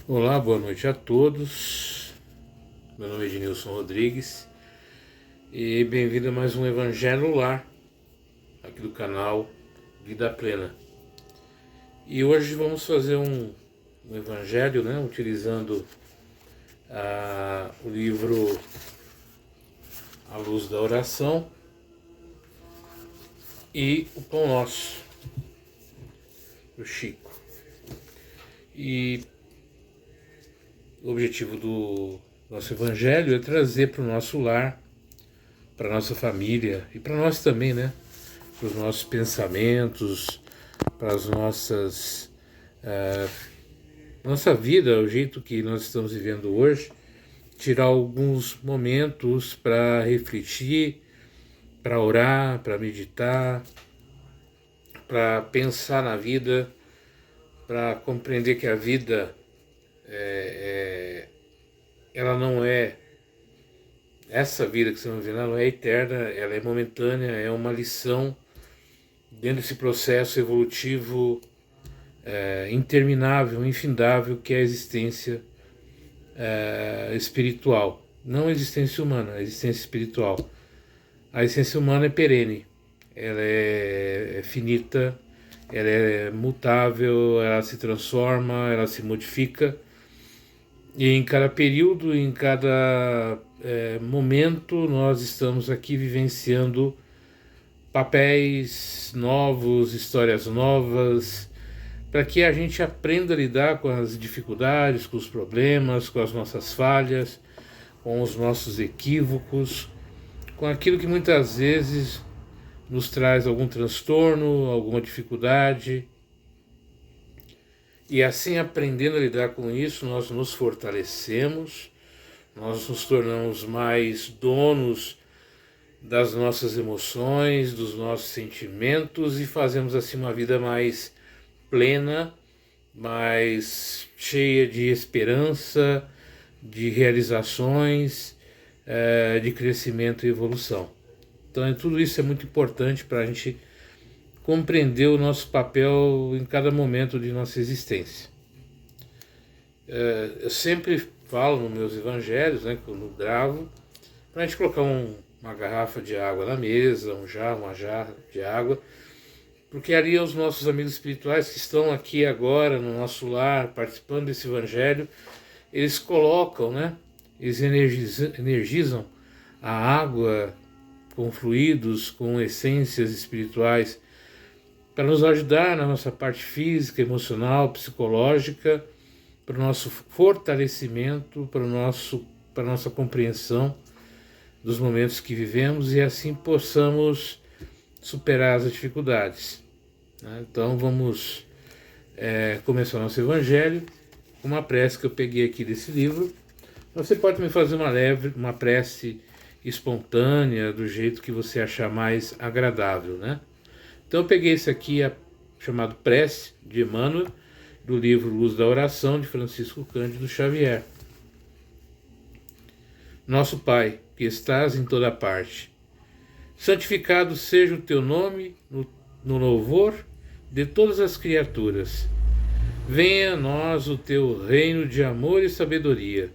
Olá, boa noite a todos. Meu nome é Ednilson Rodrigues e bem-vindo a mais um Evangelho Lar, aqui do canal Vida Plena. E hoje vamos fazer um evangelho, utilizando o livro A Luz da Oração e o Pão Nosso, do Chico. E o objetivo do nosso evangelho é trazer para o nosso lar, para a nossa família e para nós também, para os nossos pensamentos, para as nossa vida, o jeito que nós estamos vivendo hoje, tirar alguns momentos para refletir, para orar, para meditar, para pensar na vida, para compreender que a vida ela não é, essa vida que estamos vivendo, ela não é eterna, ela é momentânea, é uma lição dentro desse processo evolutivo interminável, infindável, que é a existência espiritual. Não a existência humana, a existência espiritual. A existência humana é perene, ela é finita, ela é mutável, ela se transforma, ela se modifica. E em cada período, em cada momento, nós estamos aqui vivenciando papéis novos, histórias novas, para que a gente aprenda a lidar com as dificuldades, com os problemas, com as nossas falhas, com os nossos equívocos, com aquilo que muitas vezes nos traz algum transtorno, alguma dificuldade. E assim, aprendendo a lidar com isso, nós nos fortalecemos, nós nos tornamos mais donos das nossas emoções, dos nossos sentimentos e fazemos assim uma vida mais plena, mais cheia de esperança, de realizações, de crescimento e evolução. Então tudo isso é muito importante para a gente compreender o nosso papel em cada momento de nossa existência. Eu sempre falo nos meus evangelhos, quando gravo, para a gente colocar uma garrafa de água na mesa, uma jarra de água, porque ali os nossos amigos espirituais que estão aqui agora no nosso lar, participando desse evangelho, eles colocam, eles energizam a água com fluidos, com essências espirituais, para nos ajudar na nossa parte física, emocional, psicológica, para o nosso fortalecimento, para a nossa compreensão dos momentos que vivemos e assim possamos superar as dificuldades. Então vamos começar o nosso evangelho com uma prece que eu peguei aqui desse livro. Você pode me fazer uma prece espontânea, do jeito que você achar mais agradável, Então eu peguei esse aqui, chamado Prece, de Emmanuel, do livro Luz da Oração, de Francisco Cândido Xavier. Nosso Pai, que estás em toda parte, santificado seja o teu nome no louvor de todas as criaturas. Venha a nós o teu reino de amor e sabedoria.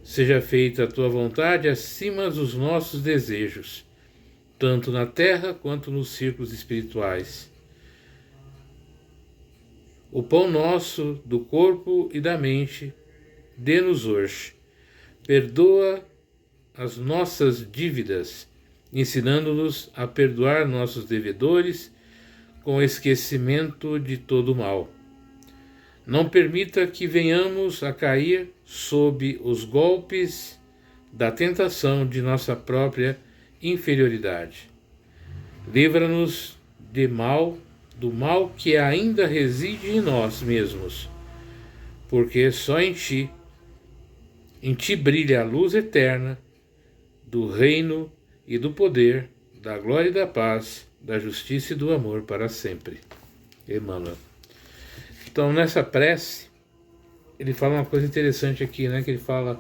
Seja feita a tua vontade acima dos nossos desejos, tanto na terra quanto nos círculos espirituais. O pão nosso do corpo e da mente, dê-nos hoje. Perdoa as nossas dívidas, ensinando-nos a perdoar nossos devedores com esquecimento de todo mal. Não permita que venhamos a cair sob os golpes da tentação de nossa própria inferioridade. Livra-nos do mal que ainda reside em nós mesmos, porque só em ti brilha a luz eterna do reino e do poder, da glória e da paz, da justiça e do amor para sempre. Emmanuel. Então, nessa prece, ele fala uma coisa interessante aqui, que ele fala: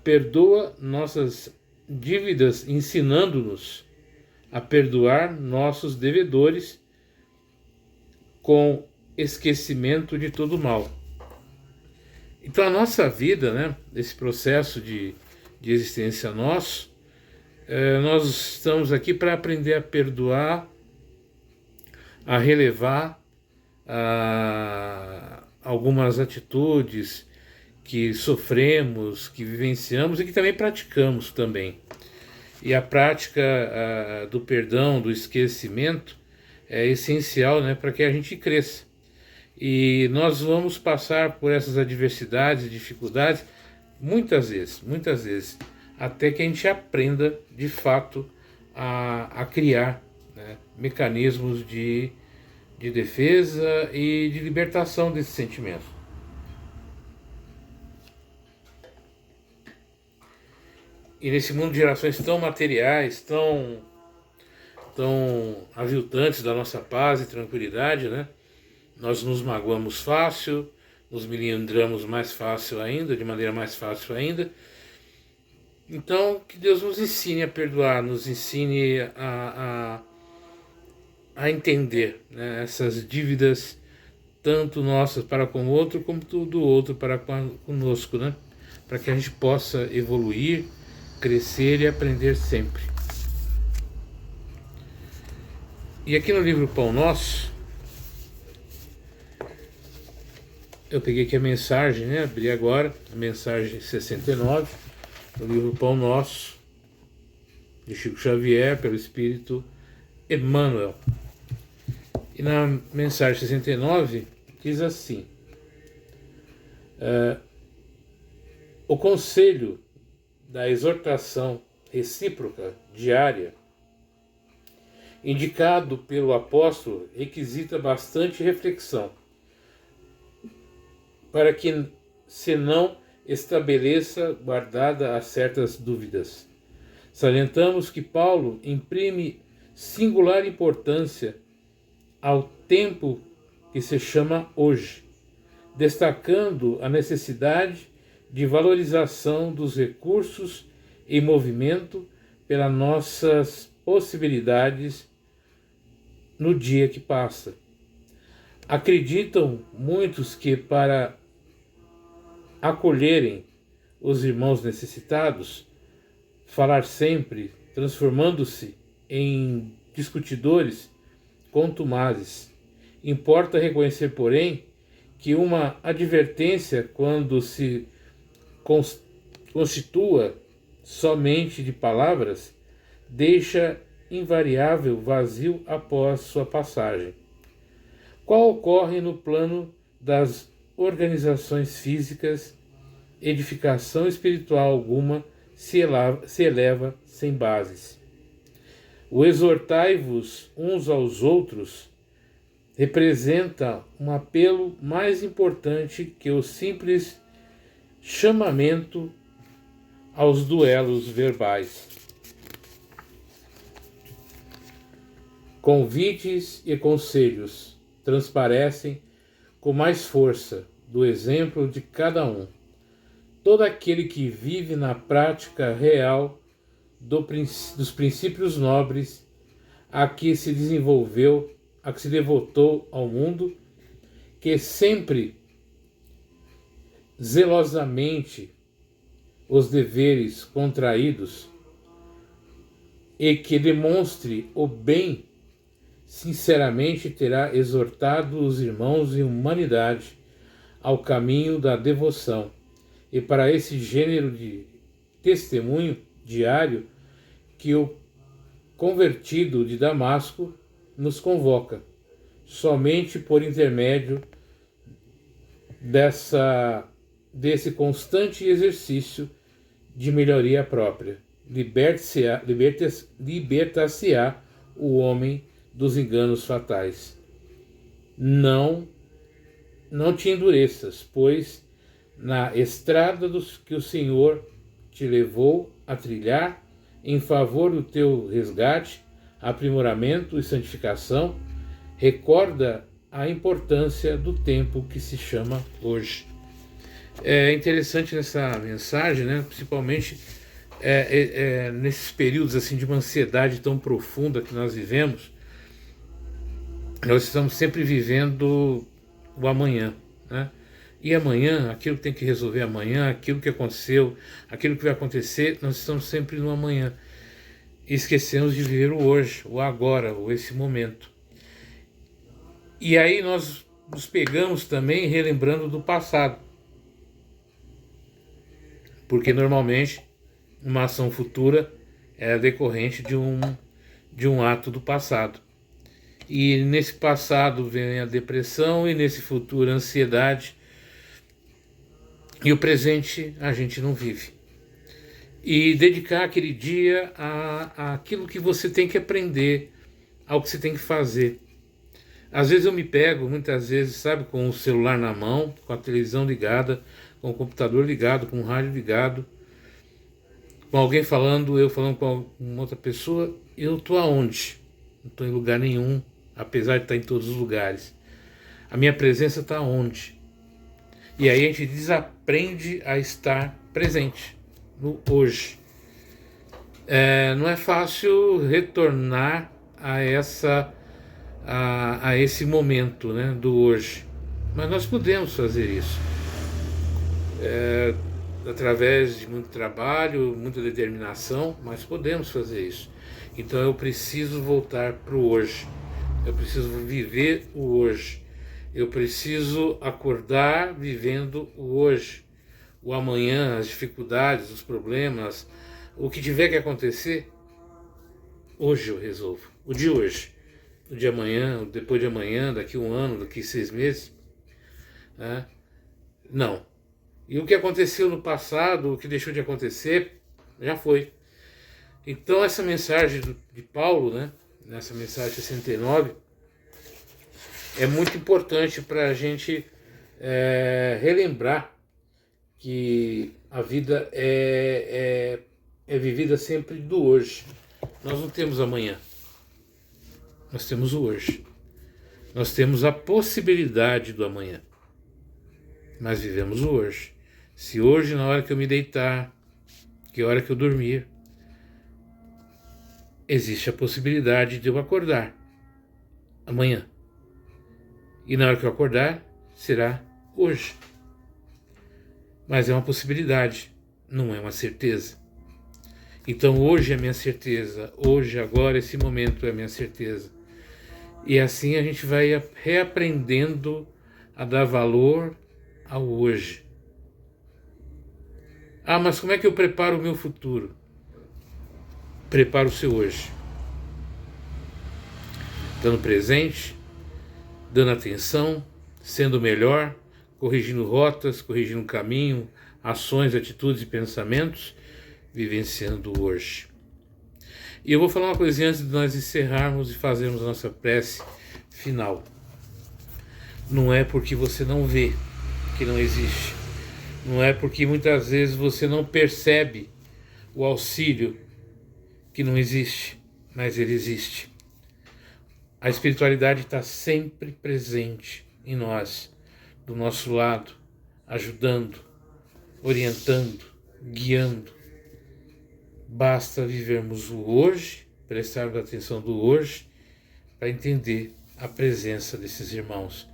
perdoa nossas dívidas, ensinando-nos a perdoar nossos devedores com esquecimento de todo mal. Então a nossa vida, né, esse processo de existência nosso, nós estamos aqui para aprender a perdoar, a relevar algumas atitudes que sofremos, que vivenciamos e que também praticamos também. E a prática do perdão, do esquecimento, é essencial, né, para que a gente cresça. E nós vamos passar por essas adversidades e dificuldades muitas vezes, até que a gente aprenda de fato a criar, né, mecanismos de defesa e de libertação desse sentimento. E nesse mundo de gerações tão materiais, tão aviltantes da nossa paz e tranquilidade, né? Nós nos magoamos fácil, nos melindramos mais fácil ainda, de maneira mais fácil ainda. Então, que Deus nos ensine a perdoar, nos ensine a entender, né, essas dívidas, tanto nossas para com o outro, como do outro para conosco, né? Para que a gente possa evoluir, crescer e aprender sempre. E aqui no livro Pão Nosso, eu peguei aqui a mensagem, né? Abri agora a mensagem 69, do livro Pão Nosso, de Chico Xavier, pelo Espírito Emmanuel. E na mensagem 69 diz assim: o conselho da exortação recíproca diária indicado pelo apóstolo requisita bastante reflexão, para que se não estabeleça guardada a certas dúvidas. Salientamos que Paulo imprime singular importância ao tempo que se chama hoje, destacando a necessidade de valorização dos recursos em movimento pelas nossas possibilidades no dia que passa. Acreditam muitos que para acolherem os irmãos necessitados, falar sempre, transformando-se em discutidores contumazes. Importa reconhecer, porém, que uma advertência, quando se constitua somente de palavras, deixa invariável vazio após sua passagem. Qual ocorre no plano das organizações físicas, edificação espiritual alguma se eleva sem bases. O exortai-vos uns aos outros representa um apelo mais importante que o simples chamamento aos duelos verbais. Convites e conselhos transparecem com mais força do exemplo de cada um. Todo aquele que vive na prática real dos princípios nobres a que se desenvolveu, a que se devotou ao mundo, que sempre zelosamente os deveres contraídos e que demonstre o bem sinceramente terá exortado os irmãos em humanidade ao caminho da devoção. E para esse gênero de testemunho diário que o convertido de Damasco nos convoca, somente por intermédio desse constante exercício de melhoria própria, libertar-se-á o homem dos enganos fatais. Não te endureças, pois na estrada que o Senhor te levou a trilhar em favor do teu resgate, aprimoramento e santificação, recorda a importância do tempo que se chama hoje. É interessante nessa mensagem, né? Principalmente nesses períodos assim de uma ansiedade tão profunda que nós vivemos. Nós estamos sempre vivendo o amanhã, né? E amanhã, aquilo que tem que resolver amanhã, aquilo que aconteceu, aquilo que vai acontecer, nós estamos sempre no amanhã. E esquecemos de viver o hoje, o agora, o esse momento. E aí nós nos pegamos também relembrando do passado. Porque normalmente uma ação futura é decorrente de um ato do passado. E nesse passado vem a depressão e nesse futuro a ansiedade. E o presente a gente não vive. E dedicar aquele dia àquilo que você tem que aprender, ao que você tem que fazer. Às vezes eu me pego, muitas vezes, sabe, com o celular na mão, com a televisão ligada, com o computador ligado, com o rádio ligado, com alguém falando, eu falando com uma outra pessoa. Eu estou aonde? Não estou em lugar nenhum, apesar de estar em todos os lugares. A minha presença está onde? E aí a gente desaprende a estar presente no hoje. Não é fácil retornar a esse momento, né, do hoje, mas nós podemos fazer isso através de muito trabalho, muita determinação, mas podemos fazer isso. Então eu preciso voltar para o hoje, eu preciso viver o hoje, eu preciso acordar vivendo o hoje. O amanhã, as dificuldades, os problemas, o que tiver que acontecer, hoje eu resolvo. O de hoje, o de amanhã, o depois de amanhã, daqui 1 ano, daqui 6 meses, né? Não. E o que aconteceu no passado, o que deixou de acontecer, já foi. Então essa mensagem de Paulo, né, nessa mensagem 69, é muito importante para a gente relembrar que a vida é vivida sempre do hoje. Nós não temos amanhã, nós temos o hoje. Nós temos a possibilidade do amanhã, mas vivemos o hoje. Se hoje, na hora que eu me deitar, que hora que eu dormir, existe a possibilidade de eu acordar amanhã. E na hora que eu acordar, será hoje. Mas é uma possibilidade, não é uma certeza. Então hoje é a minha certeza, hoje, agora, esse momento é a minha certeza. E assim a gente vai reaprendendo a dar valor ao hoje. Ah, mas como é que eu preparo o meu futuro? Prepara o seu hoje. Dando presente, dando atenção, sendo melhor, corrigindo rotas, corrigindo caminho, ações, atitudes e pensamentos, vivenciando hoje. E eu vou falar uma coisinha antes de nós encerrarmos e fazermos a nossa prece final. Não é porque você não vê que não existe. Não é porque muitas vezes você não percebe o auxílio que não existe, mas ele existe. A espiritualidade está sempre presente em nós, do nosso lado, ajudando, orientando, guiando. Basta vivermos o hoje, prestarmos atenção do hoje, para entender a presença desses irmãos.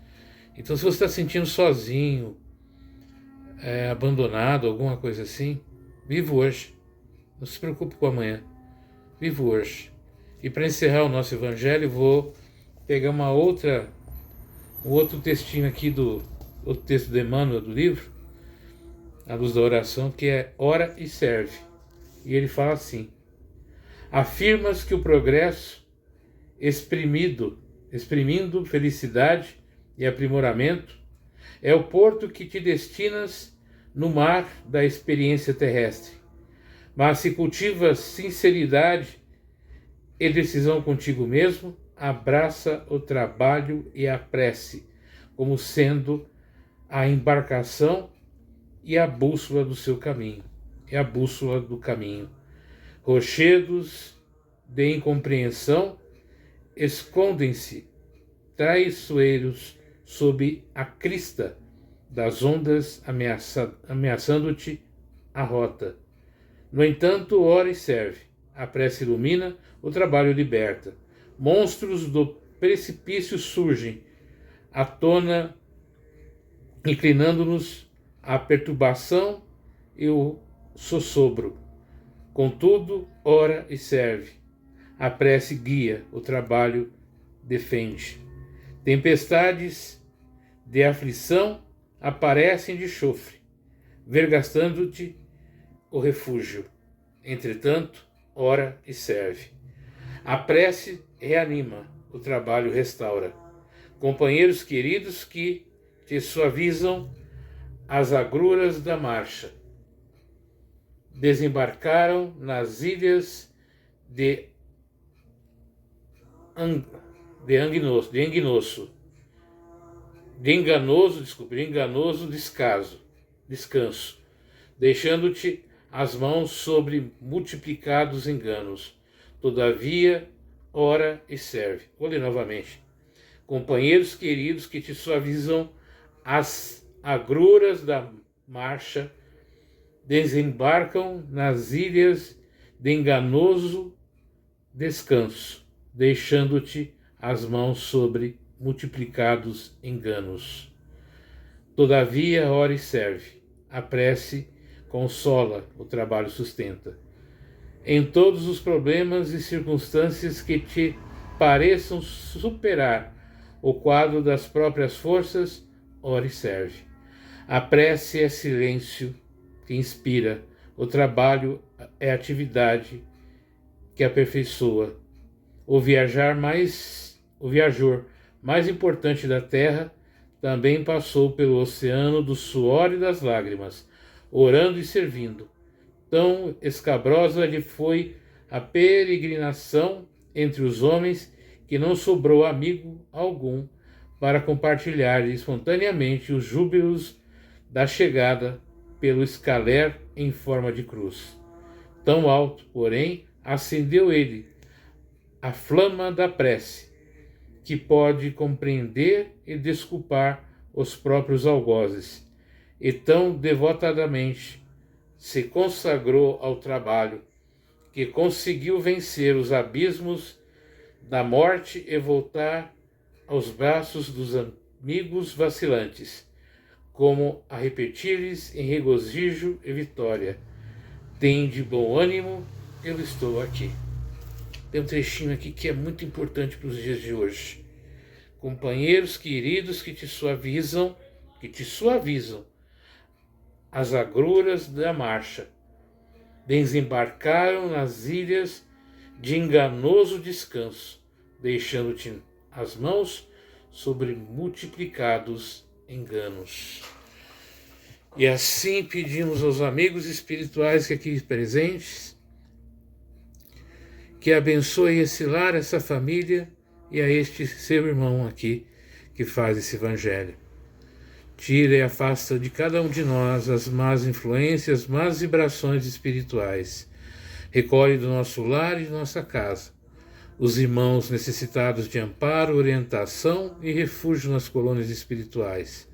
Então, se você está sentindo sozinho, abandonado, alguma coisa assim, viva hoje. Não se preocupe com amanhã. Viva hoje. E para encerrar o nosso evangelho, vou pegar um outro textinho aqui outro texto de Emmanuel do livro, A Luz da Oração, que é Ora e Serve. E ele fala assim: afirmas que o progresso, exprimindo felicidade e aprimoramento, é o porto que te destinas no mar da experiência terrestre. Mas se cultivas sinceridade e decisão contigo mesmo, abraça o trabalho e a prece como sendo a embarcação e a bússola do seu caminho. É a bússola do caminho. Rochedos de incompreensão escondem-se traiçoeiros sob a crista das ondas, ameaçando-te a rota. No entanto, ora e serve. A prece ilumina, o trabalho liberta. Monstros do precipício surgem à tona inclinando-nos à perturbação e o sossobro. Contudo, ora e serve. A prece guia, o trabalho defende. Tempestades de aflição aparecem de chofre, vergastando-te o refúgio. Entretanto, ora e serve. A prece reanima, o trabalho restaura. Companheiros queridos que te suavizam as agruras da marcha, desembarcaram nas ilhas de enganoso descanso, deixando-te as mãos sobre multiplicados enganos. Todavia, ora e serve. Vou ler novamente. Companheiros queridos que te suavizam as agruras da marcha, desembarcam nas ilhas de enganoso descanso, deixando-te as mãos sobre multiplicados enganos. Todavia, ora e serve. A prece consola, o trabalho sustenta. Em todos os problemas e circunstâncias que te pareçam superar o quadro das próprias forças, ora e serve. A prece é silêncio que inspira, o trabalho é atividade que aperfeiçoa. O viajor mais importante da Terra também passou pelo oceano do suor e das lágrimas, orando e servindo. Tão escabrosa lhe foi a peregrinação entre os homens que não sobrou amigo algum para compartilhar espontaneamente os júbilos da chegada pelo escaler em forma de cruz. Tão alto, porém, acendeu ele a flama da prece, que pode compreender e desculpar os próprios algozes, e tão devotadamente se consagrou ao trabalho, que conseguiu vencer os abismos da morte e voltar aos braços dos amigos vacilantes, como a repetir-lhes em regozijo e vitória: tende bom ânimo, eu estou aqui. Tem um trechinho aqui que é muito importante para os dias de hoje. Companheiros queridos que te suavizam as agruras da marcha, desembarcaram nas ilhas de enganoso descanso, deixando-te as mãos sobre multiplicados enganos. E assim pedimos aos amigos espirituais que aqui presentes, que abençoe esse lar, essa família e a este seu irmão aqui que faz esse evangelho. Tira e afasta de cada um de nós as más influências, más vibrações espirituais. Recolhe do nosso lar e de nossa casa os irmãos necessitados de amparo, orientação e refúgio nas colônias espirituais.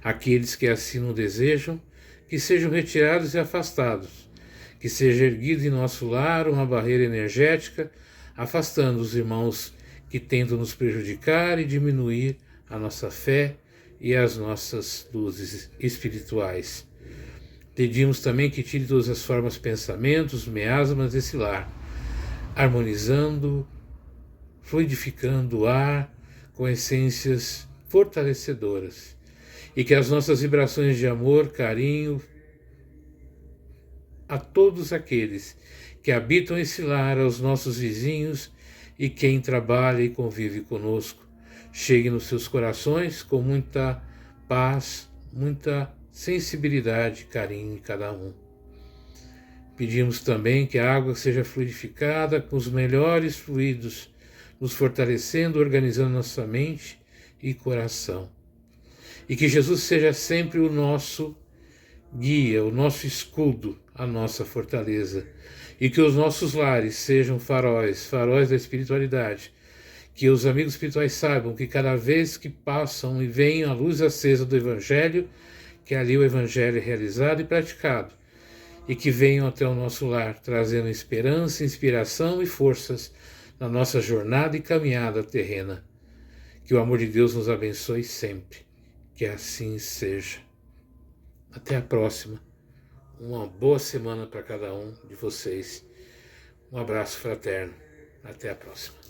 Aqueles que assim o desejam, que sejam retirados e afastados, que seja erguida em nosso lar uma barreira energética, afastando os irmãos que tentam nos prejudicar e diminuir a nossa fé e as nossas luzes espirituais. Pedimos também que tire todas as formas, pensamentos, miasmas desse lar, harmonizando, fluidificando o ar com essências fortalecedoras, e que as nossas vibrações de amor, carinho a todos aqueles que habitam esse lar, aos nossos vizinhos e quem trabalha e convive conosco, chegue nos seus corações com muita paz, muita sensibilidade e carinho em cada um. Pedimos também que a água seja fluidificada com os melhores fluidos, nos fortalecendo, organizando nossa mente e coração. E que Jesus seja sempre o nosso guia, o nosso escudo, a nossa fortaleza. E que os nossos lares sejam faróis da espiritualidade. Que os amigos espirituais saibam que cada vez que passam e veem a luz acesa do Evangelho, que ali o Evangelho é realizado e praticado. E que venham até o nosso lar, trazendo esperança, inspiração e forças na nossa jornada e caminhada terrena. Que o amor de Deus nos abençoe sempre. Que assim seja. Até a próxima. Uma boa semana para cada um de vocês. Um abraço fraterno. Até a próxima.